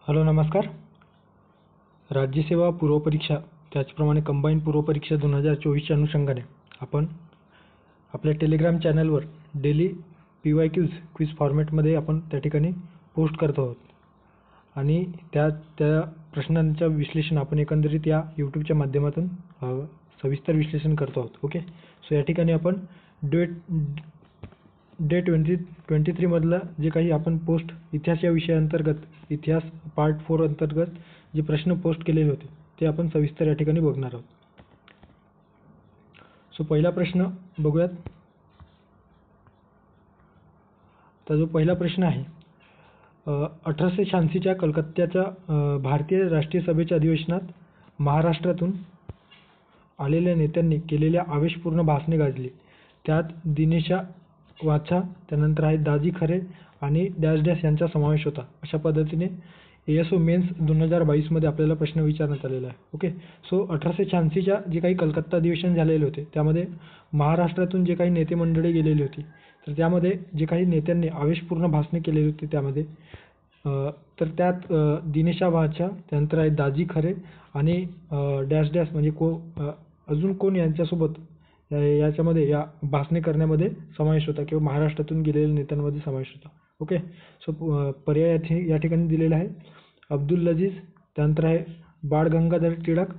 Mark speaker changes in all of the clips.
Speaker 1: Hello नमस्कार. राज्यसेवा पूर्वपरीक्षा त्याचप्रमाणे combine पूर्वपरीक्षा 2024च्या अनुषंगाने आपण आपल्या टेलिग्राम चॅनलवर डेली क्विज फॉर्मॅटमध्ये आपण त्या ठिकाणी पोस्ट करत आहोत आणि त्या प्रश्नांचं विश्लेषण आपण एकंदरीत या यूट्यूबच्या माध्यमातून सविस्तर विश्लेषण करतो आहोत. ओके, सो या ठिकाणी आपण डे 23 मधला जे काही आपण पोस्ट इतिहास या विषयाअंतर्गत इतिहास पार्ट 4 अंतर्गत जे प्रश्न पोस्ट केलेले होते ते आपण सविस्तर या ठिकाणी बघणार आहोत. सो पहिला प्रश्न बघूयात. तर जो पहिला प्रश्न आहे 1886च्या कलकत्त्याच्या भारतीय राष्ट्रीय सभेच्या अधिवेशनात महाराष्ट्रातून आलेल्या नेत्यांनी केलेल्या आवेशपूर्ण भाषणे गाजली. त्यात दिनेशा वाचा, त्यानंतर आहे दाजी खरे आणि डॅश डॅश यांचा समावेश होता. अशा पद्धतीने ASO मेन्स 2022 मध्ये आपल्याला प्रश्न विचारण्यात आलेला आहे. ओके, सो 1886च्या जे काही कलकत्ता अधिवेशन झालेले होते त्यामध्ये महाराष्ट्रातून जे काही नेते मंडळी गेलेली होती तर त्यामध्ये जे काही नेत्यांनी आवेशपूर्ण भाषणे केलेली होती त्यामध्ये तर त्यात दिनेशा वाचा, त्यानंतर आहे दाजी खरे आणि डॅश डॅश म्हणजे अजून कोण यांच्यासोबत याच्यामध्ये या भाषणे करण्यामध्ये समावेश होता किंवा महाराष्ट्रातून गेलेल्या नेत्यांमध्ये समावेश होता. ओके, सो पर्याय या ठिकाणी दिलेला आहे अब्दुल लजीज, त्यानंतर आहे बाळ गंगाधर टिळक,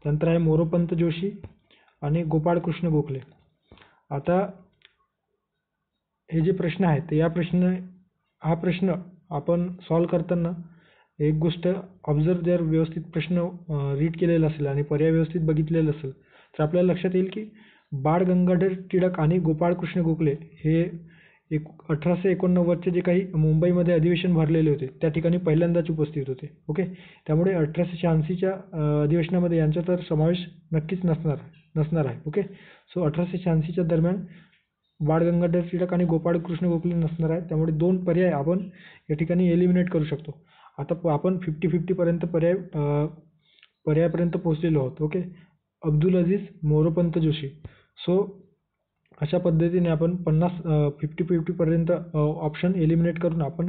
Speaker 1: त्यानंतर आहे मोरोपंत जोशी आणि गोपाळकृष्ण गोखले. आता हे जे प्रश्न आहेत ते हा प्रश्न आपण सॉल्व करताना एक गोष्ट ऑब्झर्व, जर व्यवस्थित प्रश्न रीड केलेला असेल आणि पर्याय व्यवस्थित बघितलेला असेल तर आपल्याला लक्षात येईल की बाळ गंगाधर टिळक आणि गोपाळकृष्ण गोखले हे 1889चे जे काही मुंबईमध्ये अधिवेशन भरलेले होते त्या ठिकाणी पहिल्यांदाच उपस्थित होते. ओके, त्यामुळे 1886च्या अधिवेशनामध्ये यांचा तर समावेश नक्कीच नसणार आहे. ओके, सो 1886च्या दरम्यान बाळ गंगाधर टिळक आणि गोपाळकृष्ण गोखले नसणार आहेत, त्यामुळे दोन पर्याय आपण या ठिकाणी एलिमिनेट करू शकतो. आता आपण 50-50 पर्यंत पर्यायापर्यंत पोहोचलेलो आहोत. ओके, अब्दुल अजीज, मोरोपंत जोशी. सो अशा पद्धतीने आपण 50-50 पर्यंत ऑप्शन एलिमिनेट करून आपण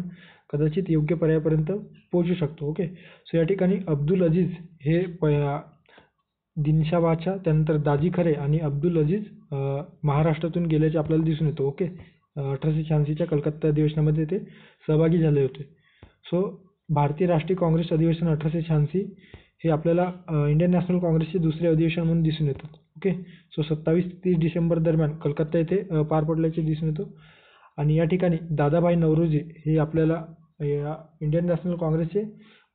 Speaker 1: कदाचित योग्य पर्यायापर्यंत पोहोचू शकतो. ओके, सो या ठिकाणी अब्दुल अजीज हे दिनशा वाचा, त्यानंतर दाजी खरे आणि अब्दुल अजीज महाराष्ट्रातून गेल्याचे आपल्याला दिसून येतो. ओके, 1886च्या कलकत्ता अधिवेशनामध्ये ते सहभागी झाले होते. सो भारतीय राष्ट्रीय काँग्रेस अधिवेशन 1886 हे आपल्याला इंडियन नॅशनल काँग्रेसचे दुसरे अधिवेशन म्हणून दिसून येतात. ओके, सो 27-30 डिसेंबर दरम्यान कलकत्ता येथे पार पडल्याचे दिसून येतो. आणि या ठिकाणी दादाभाई नौरोजी हे आपल्याला इंडियन नॅशनल काँग्रेसचे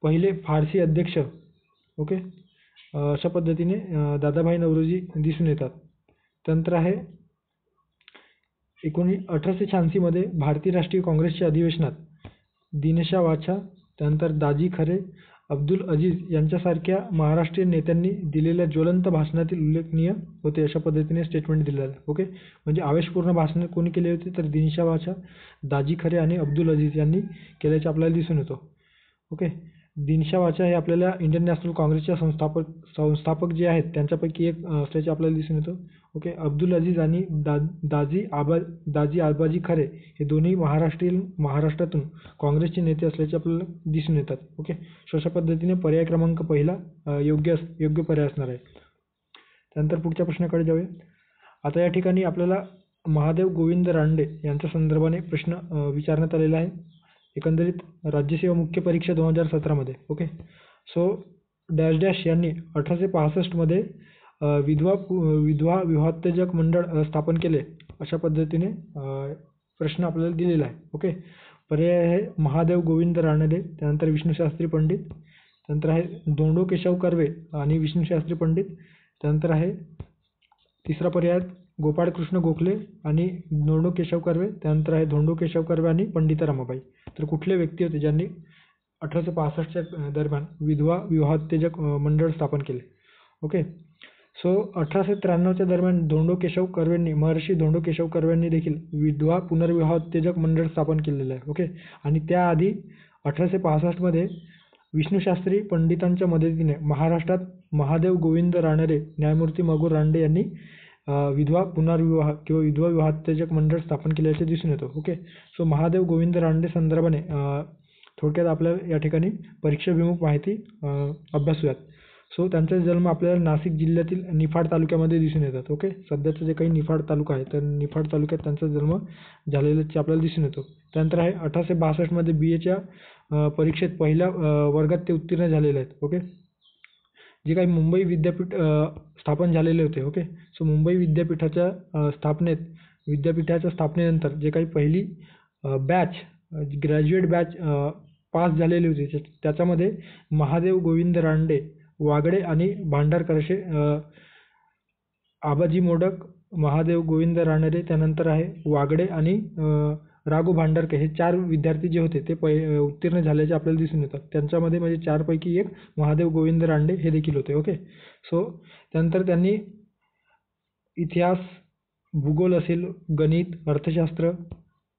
Speaker 1: पहिले फारसी अध्यक्ष. ओके, अशा पद्धतीने दादाभाई नौरोजी दिसून येतात. त्यानंतर आहे 1886 मध्ये भारतीय राष्ट्रीय काँग्रेसच्या अधिवेशनात दिनेशा वाचा, त्यानंतर दाजी खरे, अब्दुल अजीज यांच्यासारख्या महाराष्ट्रीयन नेत्यांनी दिलेल्या ज्वलंत भाषणातील उल्लेखनीय होते अशा पद्धतीने स्टेटमेंट दिलेलं आहे. ओके, म्हणजे आवेशपूर्ण भाषणे कोणी केली होती तर दिनेशा वाचा, दाजी खरे आणि अब्दुल अजीज यांनी केल्याचे आपल्याला दिसून येतो. ओके, दिनेशा वाचा हे आपल्याला इंडियन नॅशनल काँग्रेसच्या संस्थापक जे आहेत त्यांच्यापैकी एक असल्याचे आपल्याला दिसून येतो. ओके, अब्दुल अजीज आणि दाजी आबाजी खरे हे दोन्ही महाराष्ट्रातून काँग्रेसचे नेते असल्याचे आपल्याला दिसून येतात. ओके, सो अशा पद्धतीने पर्याय क्रमांक पहिला योग्य पर्याय असणार आहे. त्यानंतर पुढच्या प्रश्नाकडे जाऊया. आता या ठिकाणी आपल्याला महादेव गोविंद रानडे यांच्या संदर्भाने प्रश्न विचारण्यात आलेला आहे एकंदरीत राज्यसेवा मुख्य परीक्षा 2017 मध्ये. ओके, सो डॅश डॅश यांनी 1865 मध्ये विधवा विवाहोत्तेजक मंडळ स्थापन केले अशा पद्धतीने प्रश्न आपल्याला दिलेला आहे. ओके, पर्याय आहे महादेव गोविंद रानडे, त्यानंतर विष्णुशास्त्री पंडित, त्यानंतर आहे धोंडो केशव कर्वे आणि विष्णुशास्त्री पंडित, त्यानंतर आहे तिसरा पर्याय गोपाळकृष्ण गोखले आणि धोंडो केशव कर्वे, त्यानंतर आहे धोंडो केशव कर्वे आणि पंडिता रमाबाई. तर कुठले व्यक्ती होते ज्यांनी 1865च्या दरम्यान विधवा विवाहोत्तेजक मंडळ स्थापन केले. ओके, सो 1893च्या दरम्यान महर्षी धोंडो केशव कर्वेंनी देखील विधवा पुनर्विवाहोत्तेजक मंडळ स्थापन केलेलं आहे. ओके, आणि त्याआधी 1865 मध्ये विष्णुशास्त्री पंडितांच्या मदतीने महाराष्ट्रात महादेव गोविंद रानडे, न्यायमूर्ती मगू रानडे यांनी विधवा पुनर्विवाह किंवा विधवा विवाहोत्तेजक मंडळ स्थापन केल्याचे दिसून येतो. ओके, सो महादेव गोविंद रानडे संदर्भाने थोडक्यात आपल्याला या ठिकाणी परीक्षाभिमुख माहिती अभ्यासूयात. सो त्यांचा जन्म आपल्याला नाशिक जिल्ह्यातील निफाड तालुक्यामध्ये दिसून येतात. ओके, सध्याचं जे काही निफाड तालुका आहे तर निफाड तालुक्यात त्यांचा जन्म झालेल्याचे आपल्याला दिसून येतो. त्यानंतर आहे 1862मध्ये BAच्या परीक्षेत पहिल्या वर्गात ते उत्तीर्ण झालेले आहेत. ओके, जे काही मुंबई विद्यापीठ स्थापन झालेले होते. ओके, सो मुंबई विद्यापीठाच्या स्थापनेनंतर जे काही पहिली बॅच ग्रॅज्युएट बॅच पास झालेली होती त्याच्यामध्ये महादेव गोविंद रानडे, वागडे आणि भांडारकर असे आबाजी मोडक, महादेव गोविंद रानडे, त्यानंतर आहे वागडे आणि राघू भांडारकर हे 4 विद्यार्थी जे होते ते उत्तीर्ण झाल्याचे आपल्याला दिसून येतात. त्यांच्यामध्ये म्हणजे 4 पैकी एक महादेव गोविंद रानडे हे देखील होते. ओके, सो त्यानंतर त्यांनी इतिहास, भूगोल असेल, गणित, अर्थशास्त्र,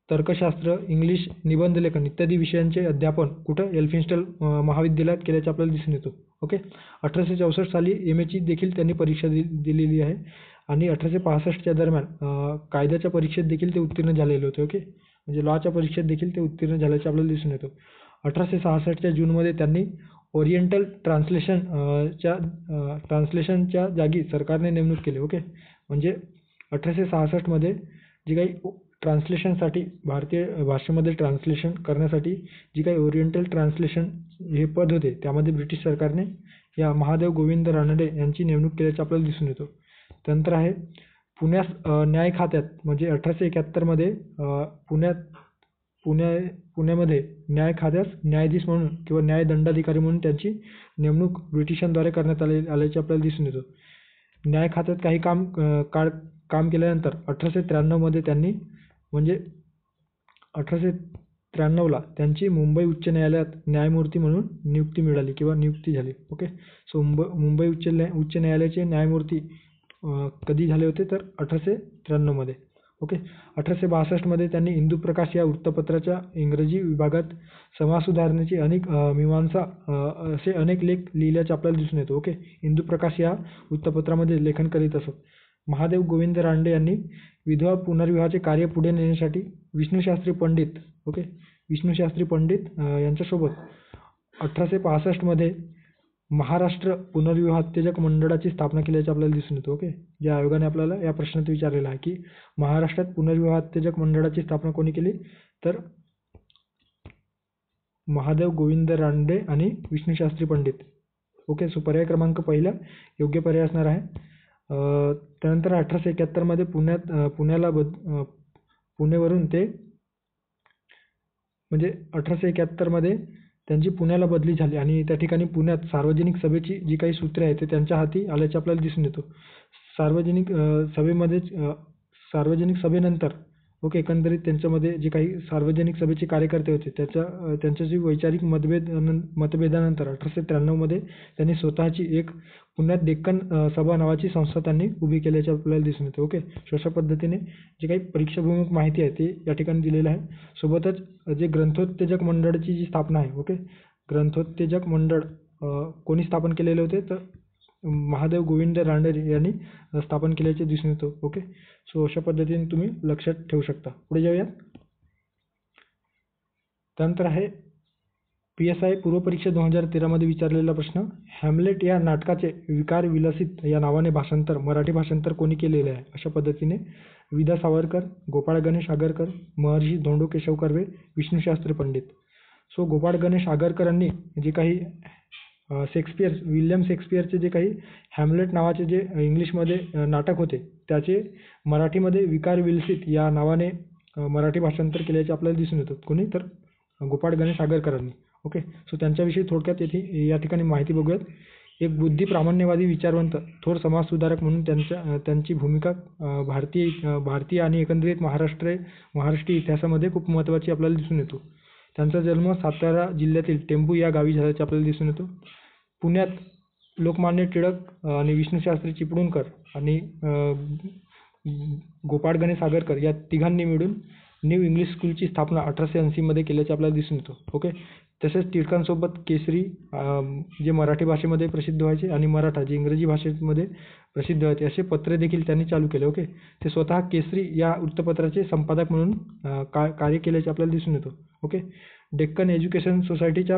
Speaker 1: तर्कशास्त्र, इंग्लिश, निबंधलेखन इत्यादी विषयांचे अध्यापन कुठं एल्फिन्स्टन महाविद्यालयात केल्याचे आपल्याला दिसून येतो. ओके, 1864 साली MAची देखील त्यांनी परीक्षा दिलेली आहे आणि 1865च्या दरम्यान कायद्याच्या परीक्षेत देखील ते उत्तीर्ण झालेले होते. ओके, म्हणजे लॉच्या परीक्षेत देखील ते उत्तीर्ण झाल्याचे आपल्याला दिसून येतो. 1866च्या जूनमध्ये त्यांनी ओरिएंटल ट्रान्सलेशनच्या जागी सरकारने नेमणूक केली. ओके, म्हणजे 1866मध्ये जी काही ट्रान्सलेशनसाठी भारतीय भाषेमध्ये ट्रान्सलेशन करण्यासाठी जी काही ओरिएंटल ट्रान्सलेशन हे पद होते त्यामध्ये ब्रिटिश सरकारने या महादेव गोविंद रानडे यांची नेमणूक केल्याचे आपल्याला दिसून येतो. त्यानंतर आहे पुण्यास न्याय खात्यात म्हणजे 1871मध्ये पुण्यामध्ये न्याय खात्यास न्यायाधीश म्हणून किंवा न्यायदंडाधिकारी म्हणून त्यांची नेमणूक ब्रिटिशांद्वारे करण्यात आल्याचे आपल्याला दिसून येतो. न्याय खात्यात काही काम केल्यानंतर 1893मध्ये त्यांनी म्हणजे 1893ला त्यांची मुंबई उच्च न्यायालयात न्यायमूर्ती म्हणून नियुक्ती मिळाली किंवा नियुक्ती झाली. ओके, सो मुंबई उच्च न्यायालयाचे न्यायमूर्ती कधी झाले होते तर 1893मध्ये. ओके, 1862मध्ये त्यांनी इंदुप्रकाश या वृत्तपत्राच्या इंग्रजी विभागात समाजसुधारणेची मीमांसा असे अनेक लेख लिहिल्याचे आपल्याला दिसून येतो. ओके, इंदुप्रकाश या वृत्तपत्रामध्ये लेखन करीत असत. महादेव गोविंद रानडे यांनी विधवा पुनर्विवाहाचे कार्य पुढे नेण्यासाठी विष्णुशास्त्री पंडित यांच्यासोबत 1865मध्ये महाराष्ट्र पुनर्विवाहोत्तेजक मंडळाची स्थापना केल्याचे आपल्याला दिसून येतो. ओके, ज्या आयोगाने आपल्याला या प्रश्नात विचारलेला आहे की महाराष्ट्रात पुनर्विवाहोत्तेजक मंडळाची स्थापना कोणी केली तर महादेव गोविंद रानडे आणि विष्णुशास्त्री पंडित. ओके, सो पर्याय क्रमांक पहिला योग्य पर्याय असणार आहे. त्यानंतर 1871मध्ये पुणेवरून ते म्हणजे 1871मध्ये त्यांची पुण्याला बदली झाली आणि त्या ठिकाणी पुण्यात सार्वजनिक सभेची जी काही सूत्रे आहेत ते त्यांच्या हाती आल्याचे आपल्याला दिसून येतो. सार्वजनिक सभेनंतर ओके एकंदरीत त्यांच्यामध्ये जे काही सार्वजनिक सभेचे कार्यकर्ते होते त्यांच्याशी वैचारिक मतभेदानंतर 1893मध्ये त्यांनी स्वतःची एक पुण्यात डेक्कन सभा नावाची संस्था त्यांनी उभी केल्याचे आपल्याला दिसून येते. ओके, अशा पद्धतीने जे काही परीक्षाभिमुख माहिती आहे ते या ठिकाणी दिलेलं आहे. सोबतच जे ग्रंथोत्तेजक मंडळाची जी स्थापना आहे. ओके, ग्रंथोत्तेजक मंडळ कोणी स्थापन केलेले होते तर महादेव गोविंद रानडे यांनी स्थापन केल्याचे दिसून येतो. ओके, सो अशा पद्धतीने तुम्ही लक्षात ठेवू शकता. पुढे जाऊया. त्यानंतर आहे PSI पूर्व परीक्षा 2013मध्ये विचारलेला प्रश्न, हॅम्लेट या नाटकाचे विकार विलसित या नावाने भाषांतर मराठी भाषांतर कोणी केलेले आहे? अशा पद्धतीने विदा सावरकर, गोपाळ गणेश आगरकर, महर्षी धोंडो केशव कर्वे, विष्णुशास्त्री पंडित. सो गोपाळ गणेश आगरकरांनी जे काही विल्यम शेक्सपियरचे जे काही हॅम्लेट नावाचे जे इंग्लिशमध्ये नाटक होते त्याचे मराठीमध्ये विकार विलसित या नावाने मराठी भाषांतर केल्याचे आपल्याला दिसून येतात. कोणी तर गोपाळ गणेश आगरकरांनी. ओके, सो त्यांच्याविषयी थोडक्यात या ठिकाणी माहिती बघूयात. एक बुद्धी प्रामाण्यवादी विचारवंत थोर समाजसुधारक म्हणून त्यांची भूमिका भारतीय आणि एकंदरीत महाराष्ट्रीय इतिहासामध्ये खूप महत्त्वाची आपल्याला दिसून येतो. त्यांचा जन्म सातारा जिल्ह्यातील टेंभू या गावी झाल्याचे आपल्याला दिसून येतो. पुण्यात लोकमान्य टिळक आणि विष्णुशास्त्री चिपळूणकर आणि गोपाळ गणेश आगरकर या तिघांनी मिळून न्यू इंग्लिश स्कूलची स्थापना 1880मध्ये केल्याचे आपल्याला दिसून येतो. ओके, तसेच टिळकांसोबत केसरी जे मराठी भाषेमध्ये प्रसिद्ध व्हायचे आणि मराठा जे इंग्रजी भाषेमध्ये प्रसिद्ध व्हायचे असे पत्रे देखील त्यांनी चालू केले. ओके, ते स्वतः केसरी या वृत्तपत्राचे संपादक म्हणून कार्य केल्याचे आपल्याला दिसून येतो. ओके, डेक्कन एज्युकेशन सोसायटीच्या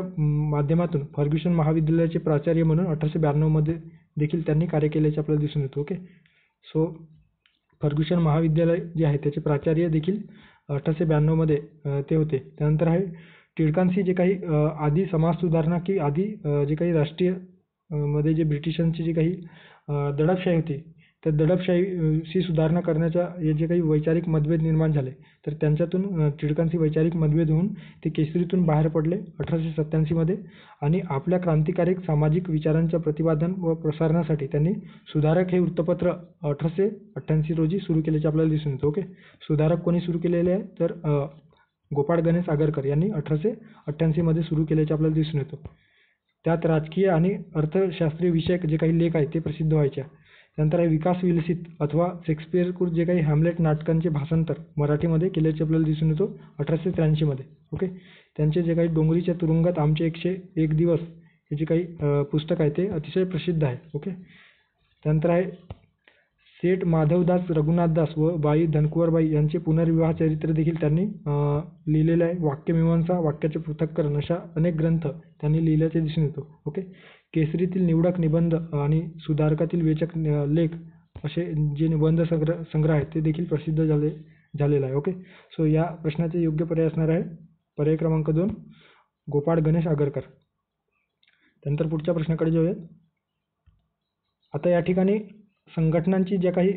Speaker 1: माध्यमातून फर्ग्युसन महाविद्यालयाचे प्राचार्य म्हणून 1892 मध्ये देखील त्यांनी कार्य केल्याचे आपल्याला दिसून येतं. ओके, सो फर्ग्युसन महाविद्यालय जे आहे त्याचे प्राचार्य देखील 1892 मध्ये ते होते. त्यानंतर आहे टिळकांशी जे काही आधी समाज सुधारणा की आधी जे काही राष्ट्रीय मध्ये जे ब्रिटिशांची जी काही दडपशाही होती, त्या दडपशाहीशी सुधारणा करण्याच्या हे जे काही वैचारिक मतभेद निर्माण झाले, तर त्यांच्यातून टिळकांशी वैचारिक मतभेद होऊन ते केसरीतून बाहेर पडले 1887 मध्ये आणि आपल्या क्रांतिकारक सामाजिक विचारांच्या प्रतिपादन व प्रसारणासाठी त्यांनी सुधारक हे वृत्तपत्र 1888 रोजी सुरू केल्याचे आपल्याला दिसून येतं. ओके, सुधारक कोणी सुरू केलेले आहे तर गोपाळ गणेश आगरकर यांनी 1888 मध्ये सुरू केल्याचे आपल्याला दिसून येतं. त्यात राजकीय आणि अर्थशास्त्रीय विषयक जे काही लेख आहेत ते प्रसिद्ध व्हायचे. त्यानंतर आहे विकास विलसित अथवा शेक्सपियरकृत जे काही हॅमलेट नाटकांचे भाषांतर मराठीमध्ये केल्याचे आपल्याला दिसून येतो 1883 मध्ये. ओके, त्यांचे जे काही डोंगरीच्या तुरुंगात आमचे 101 दिवस हे जे काही पुस्तक आहे ते अतिशय प्रसिद्ध आहे. ओके, त्यानंतर आहे सेठ माधवदास रघुनाथदास व बाई धनकुवरबाई यांचे पुनर्विवाह चरित्र देखील त्यांनी लिहिलेलं आहे. वाक्यमीमांसा, वाक्याचे पृथक्करण अशा अनेक ग्रंथ त्यांनी लिहिल्याचे दिसून येतो. ओके, केसरीतील निवडक निबंध आणि सुधारकातील वेचक लेख असे जे निबंध संग्रह आहेत ते देखील प्रसिद्ध झालेला आहे. ओके, सो या प्रश्नाचे योग्य पर्याय असणार आहे पर्याय क्रमांक 2 गोपाळ गणेश आगरकर. त्यानंतर पुढच्या प्रश्नाकडे जाऊयात. आता या ठिकाणी संघटनांची ज्या काही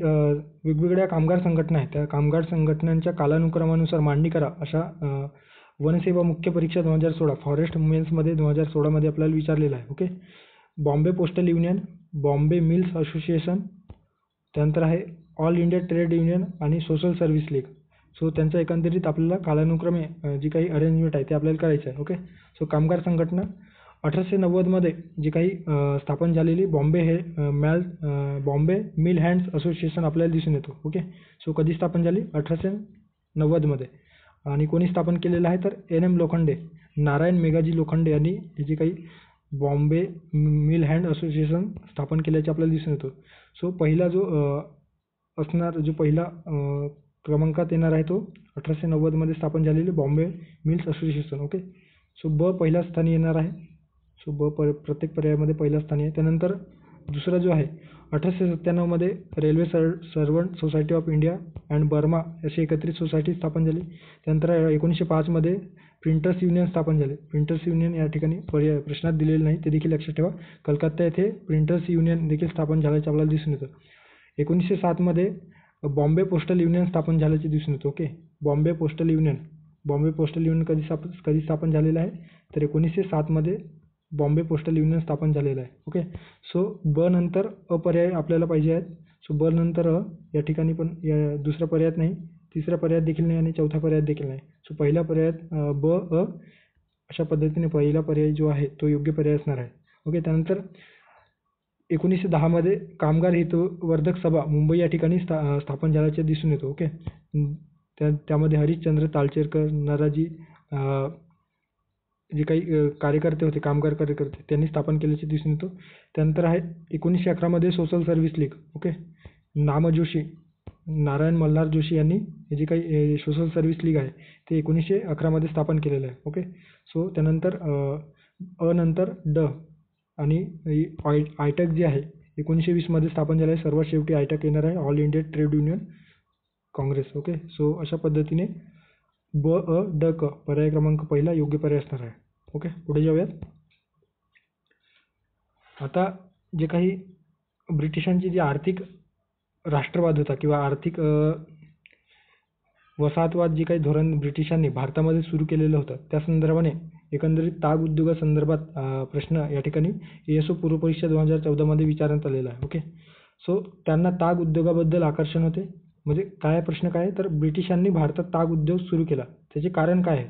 Speaker 1: वेगवेगळ्या कामगार संघटना आहेत त्या कामगार संघटनांच्या कालानुक्रमानुसार मांडणी करा अशा वनसेवा मुख्य परीक्षा 2016 फॉरेस्ट मेन्समध्ये 2016 मध्ये आपल्याला विचारलेलं आहे. Okay, Bombay postal union, Bombay mills association, त्यानंतर आहे ऑल इंडिया ट्रेड युनियन आणि सोशल सर्व्हिस लीग. सो त्यांचा एकंदरीत आपल्याला कालानुक्रमे जी काही अरेंजमेंट आहे ते आपल्याला करायचं आहे. ओके, सो कामगार संघटना 1890 मध्ये जी काही स्थापन झालेली बॉम्बे मिल हँड्स असोसिएशन आपल्याला दिसून येतो. ओके, सो कधी स्थापन झाली 1890 मध्ये आणि कोणी स्थापन केलेलं आहे तर NM लोखंडे, नारायण मेघाजी लोखंडे यांनी हे जे काही बॉम्बे मिल हँड असोसिएशन स्थापन केल्याचे आपल्याला दिसून येतो. सो पहिला जो असणार जो पहिला क्रमांकात येणार आहे तो 1890 मध्ये स्थापन झालेले Bombay mills association. Okay, so ब पहिल्या स्थानी येणार आहे. सो प्रत्येक पर्यायामध्ये पहिल्या स्थानी आहे. त्यानंतर दुसरा जो आहे 1897 मध्ये railway servant society of India and Burma अशी एकत्रित सोसायटी स्थापन झाली. त्यानंतर 1905 मध्ये प्रिंटर्स युनियन स्थापन झाले. प्रिंटर्स युनियन या ठिकाणी प्रश्नात दिलेले नाही ते देखील लक्षात ठेवा. कलकत्ता येथे प्रिंटर्स युनियन देखील स्थापन झाल्याचे आपल्याला दिसून येतं. 1907 मध्ये बॉम्बे पोस्टल युनियन स्थापन झाल्याचे दिसून येतं. ओके, बॉम्बे पोस्टल युनियन कधी स्थापन झालेलं आहे तर 1907 मध्ये बॉम्बे पोस्टल युनियन स्थापन झालेलं आहे. ओके, सो ब नंतर अपर्याय आपल्याला पाहिजे आहेत. सो ब नंतर या ठिकाणी पण या दुसऱ्या पर्यायात नाही, तिसऱ्या पर्यायात देखील नाही आणि चौथ्या पर्यायात देखील नाही. सो पहिल्या पर्यायात ब अशा पद्धतीने पहिला पर्याय जो आहे तो योग्य पर्याय असणार आहे. ओके, त्यानंतर 1910 मध्ये कामगार हितवर्धक सभा मुंबई या ठिकाणी स्थापन झाल्याचे दिसून येतो. ओके, त्यामध्ये हरिश्चंद्र तालचेरकर, नानाजी जे काही कार्यकर्ते होते कामगार कार्यकर्ते त्यांनी स्थापन केल्याचे दिसून येतो. त्यानंतर आहे 1911 मध्ये social service league. Okay, Namjoshi Narayan Malhar Joshi यांनी हे जे काही सोशल सर्व्हिस लीग आहे ते 1911 मध्ये स्थापन केलेलं आहे. ओके, सो त्यानंतर नंतर ड आणि आयटक जे आहे 1920 मध्ये स्थापन झालं आहे. सर्वात शेवटी आयटक येणार आहे all India trade union Congress. Okay, so अशा पद्धतीने ब ड क पर्याय क्रमांक पहिला योग्य पर्याय असणार आहे. ओके, पुढे जाऊयात. आता जे काही ब्रिटिशांची जी आर्थिक राष्ट्रवाद होता किंवा आर्थिक वसाहतवाद जे काही धोरण ब्रिटिशांनी भारतामध्ये सुरू केलेलं होतं त्या संदर्भाने एकंदरीत ताग उद्योगासंदर्भात प्रश्न या ठिकाणी ASO पूर्व परीक्षा 2014 मध्ये विचारण्यात आलेला आहे. ओके, सो त्यांना ताग उद्योगाबद्दल आकर्षण होते. म्हणजे काय प्रश्न काय तर ब्रिटिशांनी भारतात ताग उद्योग सुरू केला त्याचे कारण काय आहे.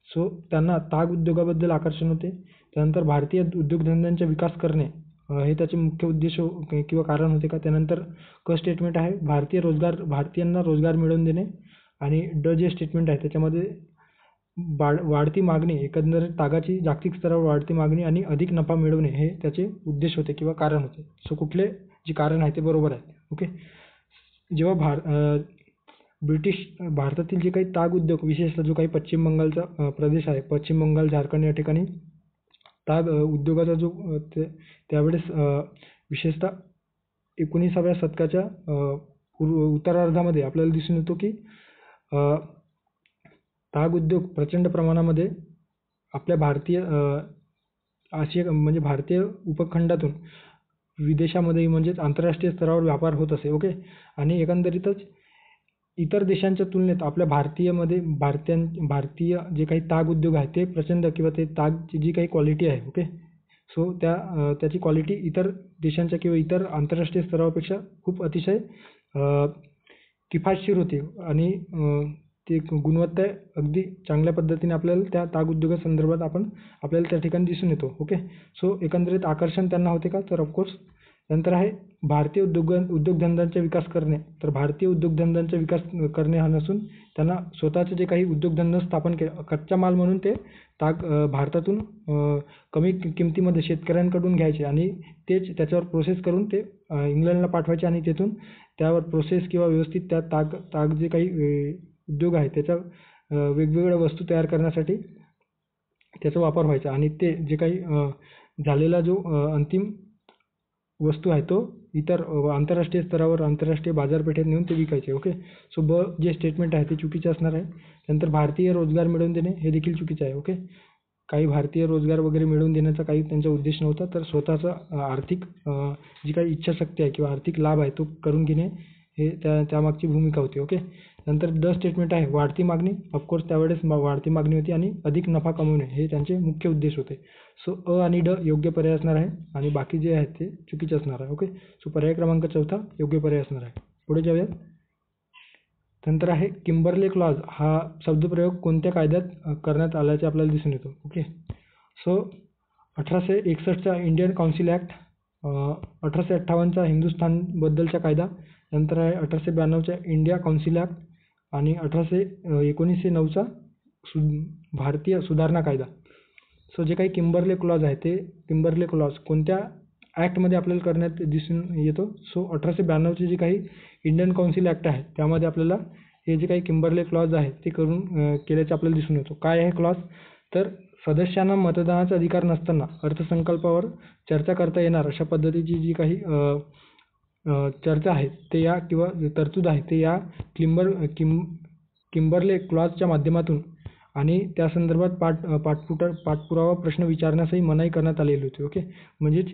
Speaker 1: सो त्यांना ताग उद्योगाबद्दल आकर्षण होते. त्यानंतर भारतीय उद्योगधंद्यांचा विकास करणे हे त्याचे मुख्य उद्देश किंवा कारण होते का. त्यानंतर क स्टेटमेंट आहे भारतीयांना रोजगार मिळवून देणे आणि ड जे स्टेटमेंट आहे त्याच्यामध्ये वाढती मागणी एकंदरीत तागाची जागतिक स्तरावर वाढती मागणी आणि अधिक नफा मिळवणे हे त्याचे उद्देश होते किंवा कारण होते. सो कुठले जे कारण आहे ते बरोबर आहे. ओके, जेव्हा भारतातील जे काही ताग उद्योग, विशेषतः जो काही पश्चिम बंगालचा प्रदेश आहे, पश्चिम बंगाल, झारखंड या ठिकाणी ताग उद्योगाचा जो त्यावेळेस विशेषतः 19व्या शतकाच्या उत्तरार्धामध्ये आपल्याला दिसून येतो की ताग उद्योग प्रचंड प्रमाणामध्ये आपल्या भारतीय आशिया म्हणजे भारतीय उपखंडातून विदेशामध्ये म्हणजेच आंतरराष्ट्रीय स्तरावर व्यापार होत असे. ओके. आणि एकंदरीतच इतर देशांच्या तुलनेत आपल्या भारतीय जे काही ताग उद्योग आहे ते प्रचंड किंवा ते तागची जी काही क्वालिटी आहे. ओके. सो त्याची क्वालिटी इतर देशांच्या किंवा इतर आंतरराष्ट्रीय स्तरापेक्षा खूप अतिशय किफायतशीर होती आणि ती गुणवत्ता अगदी चांगल्या पद्धतीने आपल्याला त्या ताग उद्योगासंदर्भात आपल्याला त्या ठिकाणी दिसून येतो. ओके. सो एकंदरीत आकर्षण त्यांना होते का, तर ऑफकोर्स. नंतर आहे भारतीय उद्योगधंद्यांचा विकास करणे. तर भारतीय उद्योगधंद्यांचा विकास करणे हा नसून त्यांना स्वतःचे जे काही उद्योगधंदे स्थापन केले, कच्चा माल म्हणून ते ताग भारतातून कमी किमतीमध्ये शेतकऱ्यांकडून घ्यायचे आणि तेच त्याच्यावर प्रोसेस करून ते इंग्लंडला पाठवायचे आणि तेथून त्यावर प्रोसेस किंवा व्यवस्थित त्या ताग जे काही उद्योग आहे त्याच्या वेगवेगळ्या वस्तू तयार करण्यासाठी त्याचा वापर व्हायचा आणि ते जे काही झालेला जो अंतिम वस्तू आहे तो इतर आंतरराष्ट्रीय स्तरावर आंतरराष्ट्रीय बाजारपेठेत नेऊन ते विकायचे. ओके. सो जे स्टेटमेंट आहे ते चुकीचे असणार आहे. त्यानंतर भारतीय रोजगार मिळवून देणे हे देखील चुकीचे आहे. ओके. काही भारतीय रोजगार वगैरे मिळवून देण्याचा काही त्यांचा उद्देश नव्हता, तर स्वतःचा आर्थिक जी काही इच्छाशक्ती आहे किंवा आर्थिक लाभ आहे तो करून घेणे हे त्यामागची भूमिका होती. ओके. नंतर स्टेटमेंट आहे वाढती मागणी. ऑफकोर्स त्यावेळेस वाढती मागणी होती आणि अधिक नफा कमवणे हे त्यांचे मुख्य उद्देश होते. सो आणि योग्य पर्याय असणार आहे आणि बाकी जे आहेत ते चुकीचे असणार आहे. ओके. सो पर्याय क्रमांक 4 योग्य पर्याय असणार आहे. पुढे जाऊयात. नंतर आहे किंबर्ले क्लॉज हा शब्दप्रयोग कोणत्या कायद्यात करण्यात आल्याचे आपल्याला दिसून येतो. ओके. सो 1861चा इंडियन कौन्सिल ॲक्ट, 1858चा हिंदुस्थानबद्दलचा कायदा, नंतर आहे 1892चा इंडिया कौन्सिल ॲक्ट आणि 1909चा भारतीय सुधारणा कायदा. सो जे काही किंबर्ले क्लॉज आहे ते किंबर्ले क्लॉज कोणत्या ॲक्टमध्ये आपल्याला करण्यात दिसून येतो. सो 1892चे जे काही इंडियन कौन्सिल ॲक्ट आहे त्यामध्ये आपल्याला हे जे काही किंबर्ले क्लॉज आहे ते केल्याचे आपल्याला दिसून येतो. काय आहे क्लॉज, तर सदस्यांना मतदानाचा अधिकार नसताना अर्थसंकल्पावर चर्चा करता येणार अशा पद्धतीची जी काही चर्चा आहे ते या किंवा तरतूद आहे ते या किंबर्ले क्लॉजच्या माध्यमातून आणि त्या संदर्भात पाठपुरावा प्रश्न विचारण्यासही मनाई करण्यात आलेली होती. ओके. म्हणजेच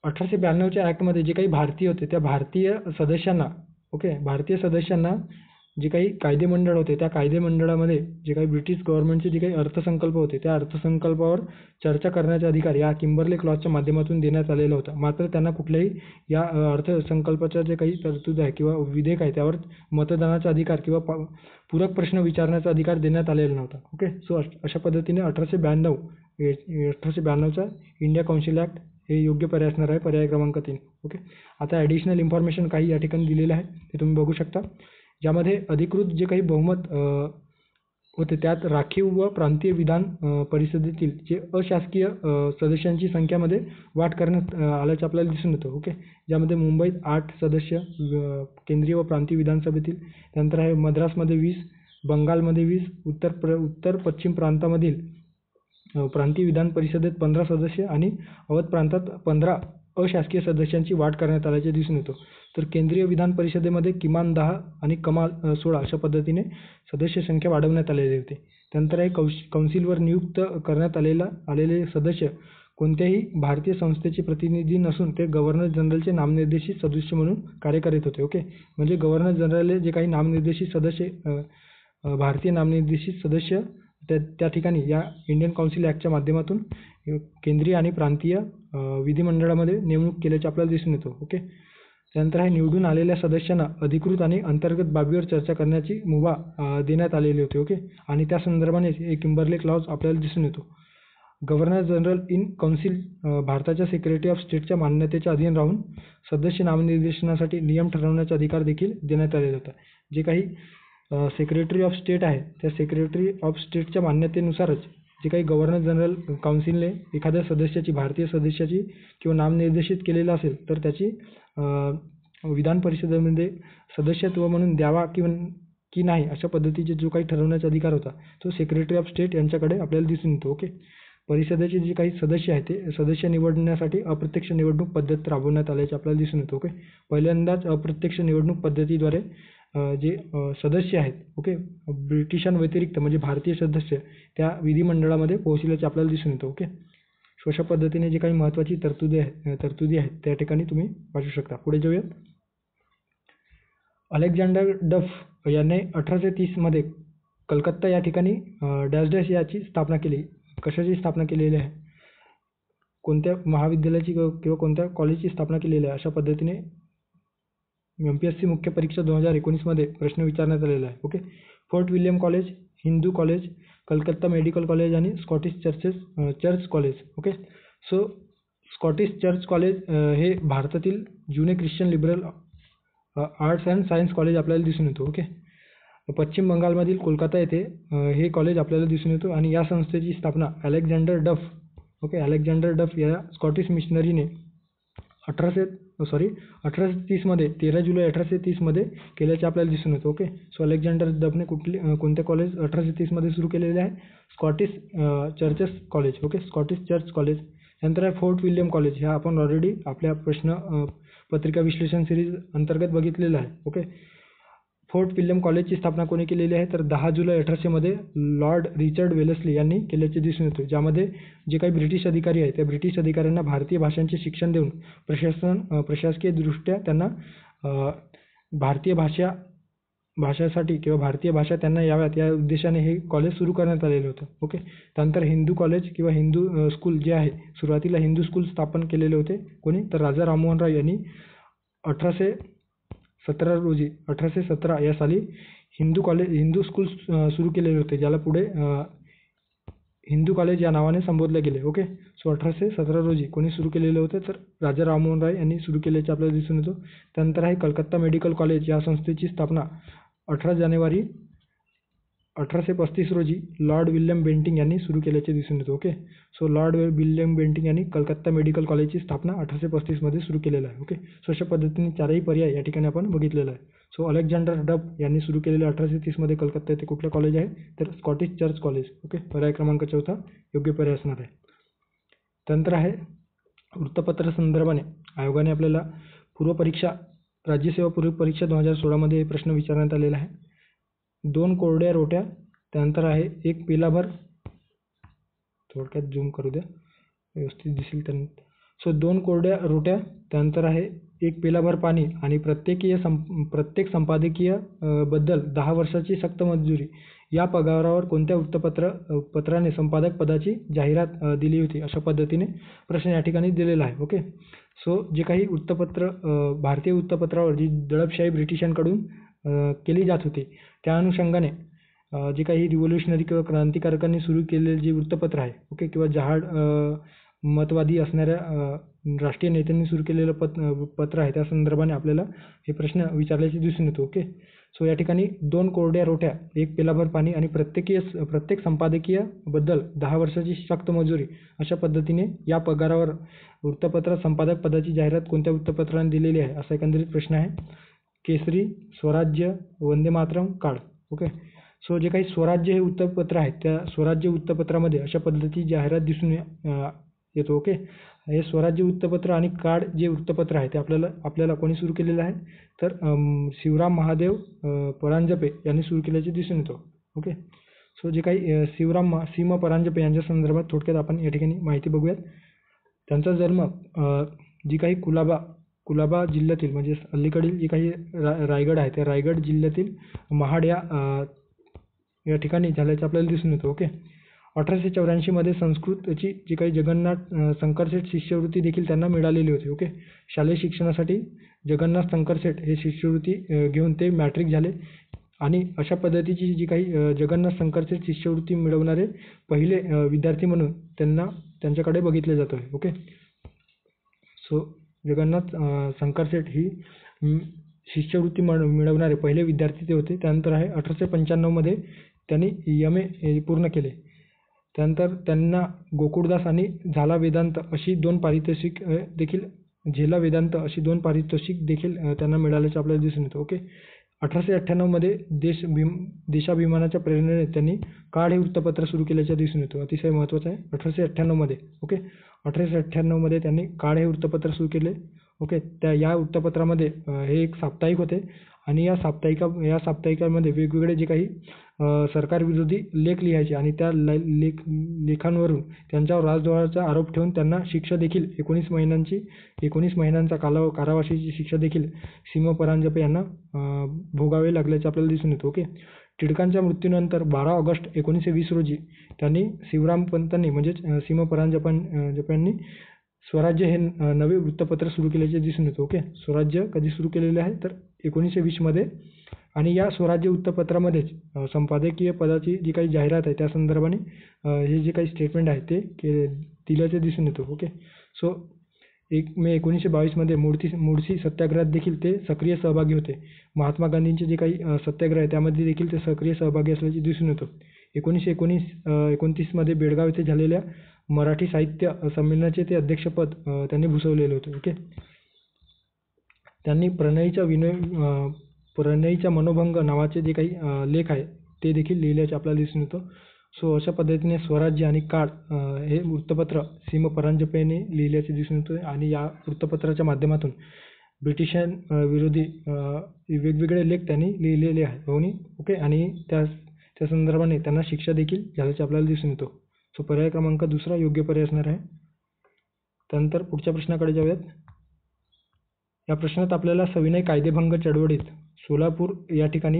Speaker 1: 1892च्या ॲक्टमध्ये जे काही भारतीय होते त्या भारतीय सदस्यांना जे काही कायदेमंडळ होते त्या कायदेमंडळामध्ये जे काही ब्रिटिश गव्हर्नमेंटचे जे काही अर्थसंकल्प होते त्या अर्थसंकल्पावर चर्चा करण्याचा अधिकार या किंबर्ले क्लॉजच्या माध्यमातून देण्यात आलेला होता. मात्र त्यांना कुठल्याही या अर्थसंकल्पाच्या जे काही तरतूद आहे किंवा विधेयक आहे त्यावर मतदानाचा अधिकार किंवा पूरक प्रश्न विचारण्याचा अधिकार देण्यात आलेला नव्हता. ओके. सो अशा पद्धतीने 1892चा इंडिया कौन्सिल ॲक्ट हे योग्य पर्याय असणार आहे, पर्याय क्रमांक 3. ओके. आता ॲडिशनल इन्फॉर्मेशन काही या ठिकाणी दिलेलं आहे ते तुम्ही बघू शकता. ज्यामध्ये अधिकृत जे काही बहुमत होते त्यात राखीव व प्रांतीय विधान परिषदेतील जे अशासकीय सदस्यांची संख्यामध्ये वाढ करण्यात आल्याचे आपल्याला दिसून येतं. ओके. ज्यामध्ये मुंबईत 8 सदस्य केंद्रीय व प्रांतीय विधानसभेतील, त्यानंतर आहे मद्रासमध्ये 20, बंगालमध्ये 20, उत्तर पश्चिम प्रांतामधील प्रांतीय विधान परिषदेत 15 सदस्य आणि अवध प्रांतात 15 अशासकीय सदस्यांची वाढ करण्यात आल्याचे दिसून येतो. तर केंद्रीय विधान परिषदेमध्ये किमान 10 आणि कमाल 16 अशा पद्धतीने सदस्य संख्या वाढवण्यात आलेली होती. त्यानंतर आहे कौन्सिलवर नियुक्त करण्यात आलेले सदस्य कोणत्याही भारतीय संस्थेचे प्रतिनिधी नसून ते गव्हर्नर जनरलचे नामनिर्देशित सदस्य म्हणून कार्य करीत होते. ओके. म्हणजे गव्हर्नर जनरल जे काही नामनिर्देशित सदस्य भारतीय नामनिर्देशित सदस्य त्या ठिकाणी या इंडियन कौन्सिल ॲक्टच्या माध्यमातून केंद्रीय आणि प्रांतीय विधिमंडळामध्ये नेमणूक केल्याचे आपल्याला दिसून येतो. ओके. त्यानंतर आहे निवडून आलेल्या सदस्यांना अधिकृत आणि अंतर्गत बाबीवर चर्चा करण्याची मुभा देण्यात आलेली होती. ओके. आणि त्या संदर्भाने हे किंबर्ले क्लॉज आपल्याला दिसून येतो. गव्हर्नर जनरल इन कौन्सिल भारताच्या सेक्रेटरी ऑफ स्टेटच्या मान्यतेच्या अधीन राहून सदस्य नामनिर्देशनासाठी नियम ठरवण्याचा अधिकार देखील देण्यात आलेला होता. जे काही सेक्रेटरी ऑफ स्टेट आहे त्या सेक्रेटरी ऑफ स्टेटच्या मान्यतेनुसारच जे काही गव्हर्नर जनरल काउन्सिलने एखाद्या सदस्याची भारतीय सदस्याची किंवा नामनिर्देशित केलेलं असेल तर त्याची विधान परिषदेमध्ये सदस्यत्व म्हणून द्यावा की नाही अशा पद्धतीचे जो काही ठरवण्याचा अधिकार होता तो सेक्रेटरी ऑफ स्टेट यांच्याकडे आपल्याला दिसून येतो. ओके. परिषदेचे जे काही सदस्य आहेत ते सदस्य निवडण्यासाठी अप्रत्यक्ष निवडणूक पद्धत राबवण्यात आल्याचे आपल्याला दिसून येतो. ओके. पहिल्यांदाच अप्रत्यक्ष निवडणूक पद्धतीद्वारे जे सदस्य आहेत, ओके, ब्रिटिशांव्यतिरिक्त म्हणजे भारतीय सदस्य त्या विधिमंडळामध्ये पोहोचल्याचे आपल्याला दिसून येतं. ओके. सो अशा पद्धतीने जे काही महत्त्वाची तरतुदी आहेत त्या ठिकाणी तुम्ही वाचू शकता. पुढे जाऊयात. अलेक्झांडर डफ याने 1830 मध्ये कलकत्ता या ठिकाणी डॅश डॅश याची स्थापना केली. कशाची स्थापना केलेली आहे? कोणत्या महाविद्यालयाची किंवा कोणत्या कॉलेजची स्थापना केलेली आहे अशा पद्धतीने MPSC मुख्य परीक्षा 2019 मध्ये प्रश्न विचारण्यात आलेला आहे. Okay. Fort William College, Hindu College, Calcutta Medical College आणि Scottish Church College. Okay. So Scottish Church College हे भारतातील जुने Christian liberal arts and science college आपल्याला दिसून येतो. ओके. पश्चिम बंगालमधील कोलकाता येथे हे कॉलेज आपल्याला दिसून येतो आणि या संस्थेची स्थापना अलेक्झांडर डफ, ओके, अलेक्झांडर डफ या स्कॉटिश मिशनरीने 1830 मध्ये 13 जुलै 1830 मध्ये केल्याचे आपल्याला दिसून येतं. ओके. सो अलेक्झांडर डफने कोणते कॉलेज 1830 मध्ये सुरू केलेले आहे? Scottish Churches College. Okay. Scottish Church College. नंतर आहे फोर्ट विल्यम कॉलेज. ह्या आपण ऑलरेडी आपल्या प्रश्न पत्रिका विश्लेषण सिरीज अंतर्गत बघितलेलं आहे. ओके. फोर्ट विल्यम कॉलेजची स्थापना कोणी केलेली आहे? तर 10 जुलै 1800 मध्ये लॉर्ड रिचर्ड वेलेस्ली यांनी केल्याचे दिसून येते. ज्यामध्ये जे काही ब्रिटिश अधिकारी आहेत त्या ब्रिटिश अधिकाऱ्यांना भारतीय भाषांचे शिक्षण देऊन प्रशासकीय दृष्ट्या त्यांना भारतीय भाषासाठी किंवा भारतीय भाषा त्यांना याव्यात या उद्देशाने हे कॉलेज सुरू करण्यात आलेलं होतं. ओके. त्यानंतर हिंदू कॉलेज किंवा हिंदू स्कूल जे आहे, सुरुवातीला हिंदू स्कूल स्थापन केलेले होते. कोणी? तर राजा राममोहन राय यांनी 1817 या साली हिंदू स्कूल सुरू केलेले होते, ज्याला पुढे हिंदू कॉलेज या नावाने संबोधले गेले. ओके. सो 1817 रोजी कोणी सुरू केलेलं होतं? तर राजा राममोहन राय यांनी सुरू केल्याचे आपल्याला दिसून येतो. त्यानंतर आहे कलकत्ता मेडिकल कॉलेज. या संस्थेची स्थापना 18 जानेवारी 1835 रोजी लॉर्ड विल्यम बेंटिंक यांनी सुरू केल्याचे दिसून येतो. Okay. So Lord William Bentinck यांनी कलकत्ता मेडिकल कॉलेजची स्थापना 1835 मध्ये सुरू केलेलं आहे. ओके. सो अशा पद्धतीने चारही पर्याय या ठिकाणी आपण बघितलेला आहे. सो अलेक्झांडर डफ यांनी सुरू केलेलं 1830 मध्ये कलकत्ता येथे कुठलं कॉलेज आहे? तर स्कॉटिश चर्च कॉलेज. ओके. पर्याय क्रमांक 4 योग्य पर्याय असणार आहे. त्यानंतर आहे वृत्तपत्र संदर्भाने आयोगाने आपल्याला राज्यसेवा पूर्व परीक्षा 2016 मध्ये प्रश्न विचारण्यात आलेला आहे. 2 कोरड्या रोट्या, त्यानंतर आहे 1 पेलाभर, थोडक्यात झूम करू द्या व्यवस्थित दिसेल तर. सो 2 कोरड्या रोट्या, त्यानंतर आहे 1 पेलाभर पाणी आणि प्रत्येक संपादकीय बद्दल 10 वर्षाची सक्त मंजुरी या पगारावर कोणत्या पत्राने संपादक पदाची जाहिरात दिली होती अशा पद्धतीने प्रश्न या ठिकाणी दिलेला आहे. ओके. सो जे काही भारतीय वृत्तपत्रावर जी दडपशाही ब्रिटिशांकडून केली जात होती त्या अनुषंगाने जे काही रिव्होल्युशनरी किंवा क्रांतिकारकांनी सुरू केलेले जे वृत्तपत्र आहे, ओके, किंवा जहाड मतवादी असणाऱ्या राष्ट्रीय नेत्यांनी सुरू केलेलं पत्र आहे त्या संदर्भाने आपल्याला हे प्रश्न विचारल्याचे दिसून येतो. ओके. सो या ठिकाणी 2 कोरड्या रोट्या, 1 पेलाभर पाणी आणि प्रत्येक संपादकीय बद्दल 10 वर्षाची सक्त मजुरी अशा पद्धतीने या पगारावर वृत्तपत्रात संपादक पदाची जाहिरात कोणत्या वृत्तपत्राने दिलेली आहे असा एकंदरीत प्रश्न आहे. केसरी, स्वराज्य, वंदे मातरम, काळ. ओके. सो जे काही स्वराज्य हे वृत्तपत्र आहे त्या स्वराज्य वृत्तपत्रामध्ये अशा पद्धतीची जाहिरात दिसून येतो. ओके. हे स्वराज्य वृत्तपत्र आणि काळ जे वृत्तपत्र आहे ते आपल्याला कोणी सुरू केलेलं आहे? तर शिवराम महादेव परांजपे यांनी सुरू केल्याचे दिसून येतो. ओके. सो जे काही सीमा परांजपे यांच्या संदर्भात थोडक्यात आपण या ठिकाणी माहिती बघूयात. त्यांचा जन्म जी काही कुलाबा जिल्ह्यातील म्हणजे अलीकडील जी काही रायगड आहे त्या रायगड जिल्ह्यातील महाड या ठिकाणी झाल्याचे आपल्याला दिसून येतो. ओके. 1884 मध्ये संस्कृतची जी काही जगन्नाथ शंकरशेठ शिष्यवृत्ती देखील त्यांना मिळालेली होती. ओके. शालेय शिक्षणासाठी जगन्नाथ शंकरशेठ हे शिष्यवृत्ती घेऊन ते मॅट्रिक झाले आणि अशा पद्धतीची जी काही जगन्नाथ शंकरशेठ शिष्यवृत्ती मिळवणारे पहिले विद्यार्थी म्हणून त्यांच्याकडे बघितले जात आहे. ओके. सो जगन्नाथ शंकरशेठ ही शिष्यवृत्ती मिळवणारे पहिले विद्यार्थी ते होते. त्यानंतर आहे 1895 मध्ये त्यांनी MA पूर्ण केले. त्यानंतर त्यांना गोकुळदास आणि झाला वेदांत अशी 2 पारितोषिक देखील झेला वेदांत अशी 2 पारितोषिक देखील त्यांना मिळाल्याचे आपल्याला दिसून येतं. ओके. 1898मध्ये देशाभिमानाच्या प्रेरणेने त्यांनी काळ हे वृत्तपत्र सुरू केल्याचे दिसून येतो. अतिशय महत्त्वाचं आहे. 1898मध्ये. ओके. 1898मध्ये त्यांनी काळ हे वृत्तपत्र सुरू केले. ओके. या वृत्तपत्रामध्ये हे एक साप्ताहिक होते आणि या साप्ताहिकामध्ये वेगवेगळे जे काही सरकारविरोधी लेख लिहायचे आणि त्या लेखांवरून त्यांच्यावर राजद्रोहाचा आरोप ठेवून त्यांना शिक्षा देखील 19 महिन्यांचा कारावासाची शिक्षा देखील सिमो परांजपे यांना भोगावे लागल्याचे आपल्याला दिसून येतं. ओके. टिळकांच्या मृत्यूनंतर 12 ऑगस्ट 1920 रोजी त्यांनी शिवराम पंतांनी म्हणजेच सिमो परांजपेंनी स्वराज्य हे नवे वृत्तपत्र सुरू केल्याचे दिसून येतं. ओके. स्वराज्य कधी सुरू केलेले आहे तर 1920मध्ये आणि या स्वराज्य वृत्तपत्रामध्येच संपादकीय पदाची जी काही जाहिरात आहे त्या संदर्भाने हे जे काही स्टेटमेंट आहे ते दिल्याचे दिसून येतो. ओके. सो 1 मे 1922मध्ये मुळशी सत्याग्रहात देखील ते सक्रिय सहभागी होते. महात्मा गांधींचे जे काही सत्याग्रह आहे त्यामध्ये देखील ते सक्रिय सहभागी असल्याचे दिसून येतं. 1929मध्ये बेळगाव येथे झालेल्या मराठी साहित्य संमेलनाचे ते अध्यक्षपद त्यांनी भूषवलेले होते. ओके. त्यांनी प्रणयीचा मनोभंग नावाचे जे काही लेख आहे ते देखील लिहिल्याचे आपल्याला दिसून येतं. सो अशा पद्धतीने स्वराज्य आणि काळ हे वृत्तपत्र सिमो परांजपेने लिहिल्याचे दिसून येते आणि या वृत्तपत्राच्या माध्यमातून ब्रिटिशांविरोधी वेगवेगळे लेख त्यांनी लिहिलेले आहेत. ओके. आणि त्या संदर्भाने त्यांना शिक्षा देखील झाल्याचे आपल्याला दिसून येतो. सो पर्याय क्रमांक 2 योग्य पर्याय असणार आहे. त्यानंतर पुढच्या प्रश्नाकडे जाऊयात. या प्रश्नात आपल्याला सविनय कायदेभंग चळवळीत सोलापूर या ठिकाणी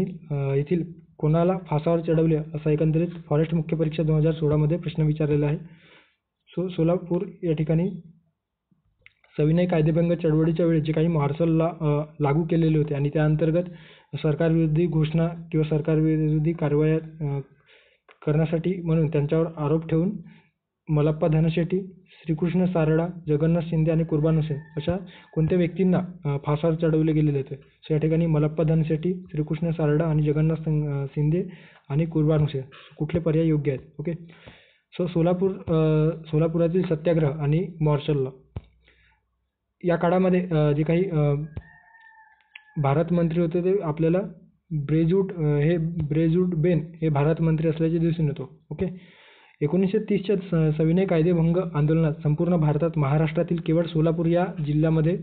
Speaker 1: येथील कोणाला फासावर चढवले असा एकंदरीत फॉरेस्ट मुख्य परीक्षा 2016मध्ये प्रश्न विचारलेला आहे. सो सोलापूर या ठिकाणी सविनय कायदेभंग चळवळीच्या वेळी जे काही मार्शल लॉ लागू केलेले होते आणि त्या अंतर्गत सरकारविरोधी घोषणा किंवा सरकारविरोधी कारवाया करण्यासाठी म्हणून त्यांच्यावर आरोप ठेवून मलप्पा धनशेट्टी, श्रीकृष्ण सारडा, जगन्नाथ शिंदे आणि कुर्बान हुसेन अशा कोणत्या व्यक्तींना फासावर चढवले गेलेले होते. सो या ठिकाणी मलप्पा धनशेट्टी, श्रीकृष्ण सारडा आणि जगन्नाथ शिंदे आणि कुर्बान हुसेन कुठले पर्याय योग्य आहेत. ओके. सो सोलापुरातील सत्याग्रह आणि मार्शल लॉ या काळामध्ये जे काही भारत मंत्री होते ते आपल्याला ब्रेजवूड बेन हे भारत मंत्री असल्याचे दिसून येतो. ओके. 1930च्या सविनय कायदेभंग आंदोलनात संपूर्ण भारतात महाराष्ट्रातील केवळ सोलापूर या जिल्ह्यामध्ये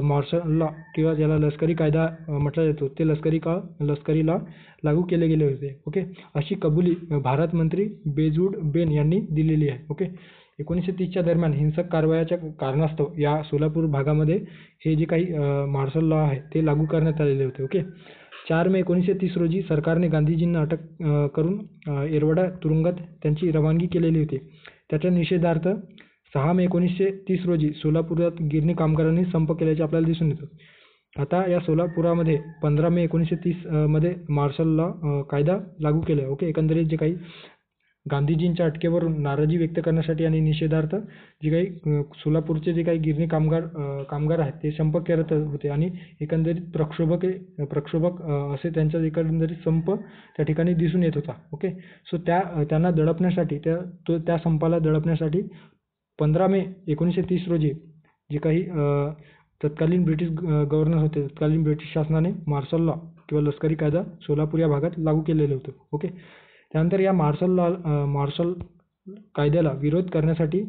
Speaker 1: मार्शल लॉ किंवा ज्याला लष्करी कायदा म्हटला जातो ते लष्करी लॉ लागू केले गेले होते. ओके. अशी कबुली भारत मंत्री ब्रेजवूड बेन यांनी दिलेली आहे. ओके. 1930च्या दरम्यान हिंसक कारवायाच्या कारणास्तव या सोलापूर भागामध्ये हे जे काही मार्शल लॉ आहे ते लागू करण्यात आलेले होते. ओके. 4 मे 1930 रोजी सरकारने गांधीजींना अटक करून येरवडा तुरुंगात त्यांची रवानगी केलेली होती. त्याच्या निषेधार्थ 6 मे 1930 रोजी सोलापुरात गिरणी कामगारांनी संप केल्याचे आपल्याला दिसून येतं. आता या सोलापुरामध्ये 15 मे 1930 मध्ये मार्शल लॉ कायदा लागू केला. ओके. एकंदरीत जे काही गांधीजींच्या अटकेवरून नाराजी व्यक्त करण्यासाठी आणि निषेधार्थ जे काही सोलापूरचे जे काही गिरणी कामगार आहेत ते संप करत होते आणि एकंदरीत प्रक्षोभक असे त्यांचा एकंदरीत संप त्या ठिकाणी दिसून येत होता. ओके. सो त्यांना दडपण्यासाठी त्या संपाला दडपण्यासाठी 15 मे 1930 रोजी जे काही तत्कालीन ब्रिटिश गव्हर्नर होते, तत्कालीन ब्रिटिश शासनाने मार्शल लॉ किंवा लष्करी कायदा सोलापूर या भागात लागू केलेलं होतं. ओके. त्यानंतर या मार्शल कायद्याला विरोध करण्यासाठी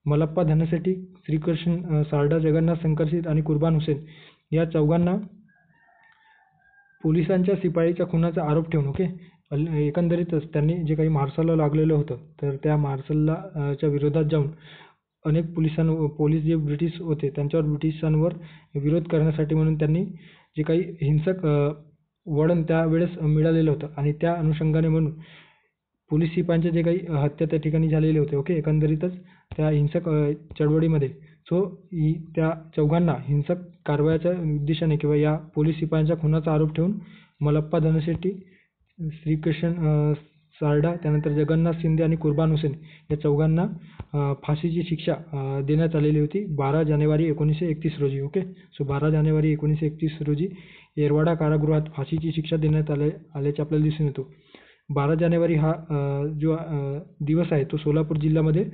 Speaker 1: मलप्पा धनशेट्टी, श्रीकृष्ण सारडा, जगन्नाथ शंकरशीत आणि कुर्बान हुसेन या चौघांना पोलिसांच्या शिपाईच्या खुनाचा आरोप ठेवून ओके एकंदरीतच त्यांनी जे काही मार्शल लॉ लागलेलं होतं तर त्या मार्शल लॉच्या विरोधात जाऊन अनेक पोलीस जे ब्रिटिश होते त्यांच्यावर ब्रिटिशांवर विरोध करण्यासाठी म्हणून त्यांनी जे काही हिंसक वळण त्यावेळेस मिळालेलं होतं आणि त्या अनुषंगाने म्हणून पोलीस शिपायांचे जे काही हत्या त्या ठिकाणी झालेले होते. ओके. एकंदरीतच त्या हिंसक चळवळीमध्ये त्या चौघांना हिंसक कारवायाच्या उद्देशाने किंवा या पोलीस शिपायांच्या खुनाचा आरोप ठेवून मलप्पा धनशेट्टी, श्रीकृष्ण सारडा, त्यानंतर जगन्नाथ शिंदे आणि कुर्बान हुसेन या चौघांना फाशीची शिक्षा देण्यात आलेली होती 12 जानेवारी 1931 रोजी. ओके. सो 12 जानेवारी 1931 रोजी येरवाडा कारागृहात फाशीची शिक्षा देण्यात आल्याचे आपल्याला दिसून येतो. 12 जानेवारी हा जो दिवस आहे तो सोलापूर जिल्ह्यामध्ये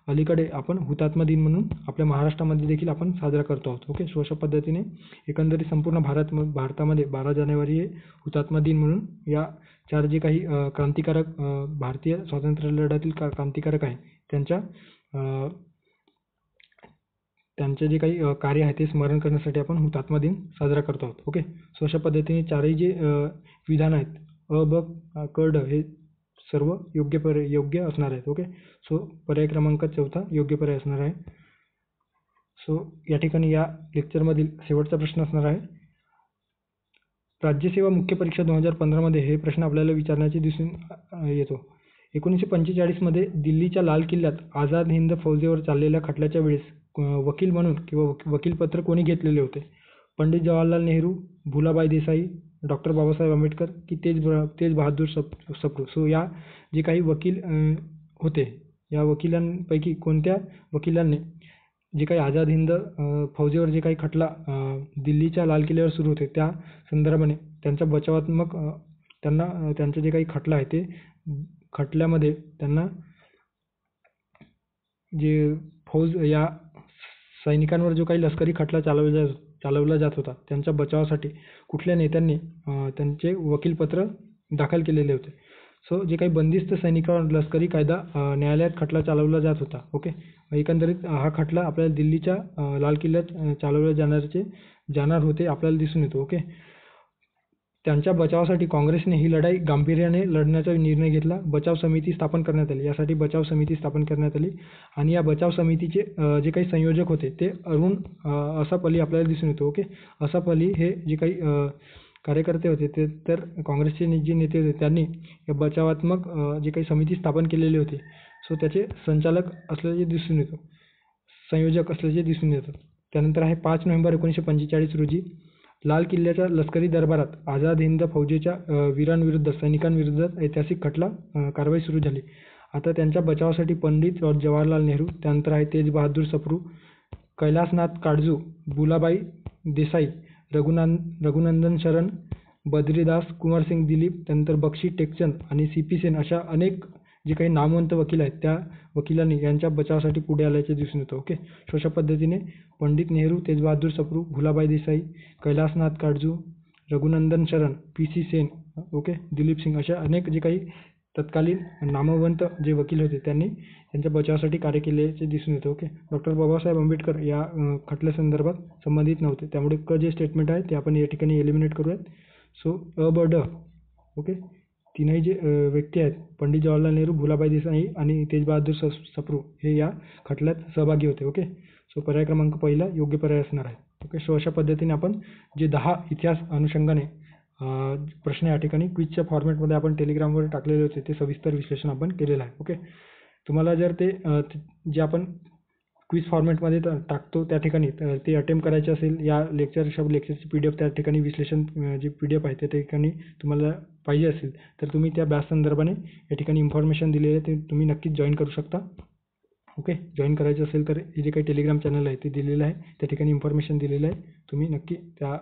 Speaker 1: अलीकडे आपण हुतात्मा दिन म्हणून आपल्या महाराष्ट्रामध्ये देखील आपण साजरा करतो आहोत. ओके. सो अशा पद्धतीने एकंदरीत संपूर्ण भारतामध्ये 12 जानेवारी हे हुतात्मा दिन म्हणून या 4 जे काही क्रांतिकारक भारतीय स्वातंत्र्य लढ्यातील क्रांतिकारक आहे त्यांचे जे काही कार्य आहे ते स्मरण करण्यासाठी आपण हुतात्मा दिन साजरा करतो आहोत. ओके. सो अशा पद्धतीने चारही जे विधान आहेत अ, ब, क, ड हे सर्व योग्य असणार आहेत. ओके. सो पर्याय क्रमांक 4 योग्य पर्याय असणार आहे. सो या ठिकाणी या लेक्चरमधील शेवटचा प्रश्न असणार आहे. राज्यसेवा मुख्य परीक्षा 2015 मध्ये हे प्रश्न आपल्याला विचारण्याचे दिसून येतो. 1945 दिल्लीच्या लाल किल्ल्यात आझाद हिंद फौजेवर चाललेल्या खटल्याच्या वेळेस वकील म्हणून किंवा वकीलपत्र कोणी घेतलेले होते? पंडित जवाहरलाल नेहरू, भुलाबाई देसाई, डॉक्टर बाबासाहेब आंबेडकर की तेज बहादूर सप्रू. सो या जे काही वकील होते या वकिलांपैकी कोणत्या वकिलांनी जे काही आझाद हिंद फौजेवर जे काही खटला दिल्लीच्या लाल किल्ल्यावर सुरू होते त्या संदर्भाने त्यांच्या बचावात्मक त्यांचं जे काही खटला आहे ते खटल्यामध्ये त्यांना जे फौज या सैनिकांवर जो काही लष्करी खटला चालवला जात होता त्यांच्या बचावासाठी कुठल्या नेत्यांनी त्यांचे वकीलपत्र दाखल केलेले होते? सो जे काही बंदिस्त सैनिकांवर लष्करी कायदा न्यायालयात खटला चालवला जात होता. ओके. एकंदरीत हा खटला आपल्याला दिल्लीच्या लाल किल्ल्यात चालवले जाणार होते आपल्याला दिसून येतो. ओके. त्यांच्या बचावासाठी काँग्रेसने ही लढाई गांभीर्याने लढण्याचा निर्णय घेतला. बचाव समिती स्थापन करण्यात आली. यासाठी बचाव समिती स्थापन करण्यात आली आणि या बचाव समितीचे जे काही संयोजक होते ते अरुण असफ अली आपल्याला दिसून येतो. ओके. असफ अली हे जे काही कार्यकर्ते होते ते तर काँग्रेसचे जे नेते होते त्यांनी या बचावात्मक जे काही समिती स्थापन केलेली होती सो त्याचे संचालक असल्याचे दिसून येतो, संयोजक असल्याचे दिसून येतं. त्यानंतर आहे 5 नोव्हेंबर 1945 रोजी लाल किल्ल्याच्या लष्करी दरबारात आझाद हिंद फौजेच्या वीरांविरुद्ध सैनिकांविरुद्ध ऐतिहासिक खटला कारवाई सुरू झाली. आता त्यांच्या बचावासाठी पंडित जवाहरलाल नेहरू, त्यानंतर आहे तेज बहादूर सप्रू, कैलासनाथ काटजू, भुलाबाई देसाई, रघुनंदन शरण, बद्रीदास कुंवरसिंग दिलीप, त्यानंतर बक्षी टेकचंद आणि सी.पी. सेन अशा अनेक जे काही नामवंत वकील आहेत त्या वकिलांनी यांच्या बचावासाठी पुढे आल्याचे दिसून येतं. ओके. सो अशा पद्धतीने पंडित नेहरू, तेज बहादूर सप्रू, भुलाबाई देसाई, कैलासनाथ काटजू, रघुनंदन शरण, पी.सी. सेन, ओके, दिलीप सिंग अशा अनेक जे काही तत्कालीन नामवंत जे वकील होते त्यांनी त्यांच्या बचावासाठी कार्य केल्याचे दिसून येते. ओके. डॉक्टर बाबासाहेब आंबेडकर या खटल्यासंदर्भात संबंधित नव्हते, त्यामुळे क जे स्टेटमेंट आहे ते आपण या ठिकाणी एलिमिनेट करूयात. सो अ, ब, ड, ओके, तीनही जे व्यक्ती आहेत पंडित जवाहरलाल नेहरू, भुलाबाई देसाई आणि तेज बहादूर सप्रू हे या खटल्यात सहभागी होते. ओके. सो पर्याय क्रमांक पहिला योग्य पर्याय असणार आहे. ओके. सो अशा पद्धतीने आपण जे 10 इतिहास अनुषंगाने प्रश्न या ठिकाणी क्विजच्या फॉर्मॅटमध्ये आपण टेलिग्रामवर टाकलेले होते ते सविस्तर विश्लेषण आपण केलेलं आहे. ओके. तुम्हाला जर ते जे आपण क्विज फॉर्मॅटमध्ये टाकतो त्या ठिकाणी ते अटेम्प्ट करायचे असेल या लेक्चरची PDF त्या ठिकाणी विश्लेषण जी PDF आहे त्या ठिकाणी तुम्हाला पाहिजे असेल तर तुम्ही त्या बॅच संदर्भाने या ठिकाणी इन्फॉर्मेशन दिलेली आहे ते तुम्ही नक्कीच जॉईन करू शकता. ओके. जॉईन करायचं असेल तर हे जे काही टेलिग्राम चॅनल आहे ते दिलेलं आहे, त्या ठिकाणी इन्फॉर्मेशन दिलेलं आहे, तुम्ही नक्की त्या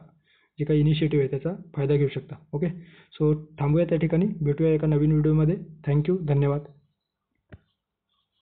Speaker 1: जे काही इनिशिएटिव्ह आहे त्याचा फायदा घेऊ शकता. ओके. सो थांबूया त्या ठिकाणी, भेटूया एका नवीन व्हिडिओमध्ये. थँक्यू, धन्यवाद.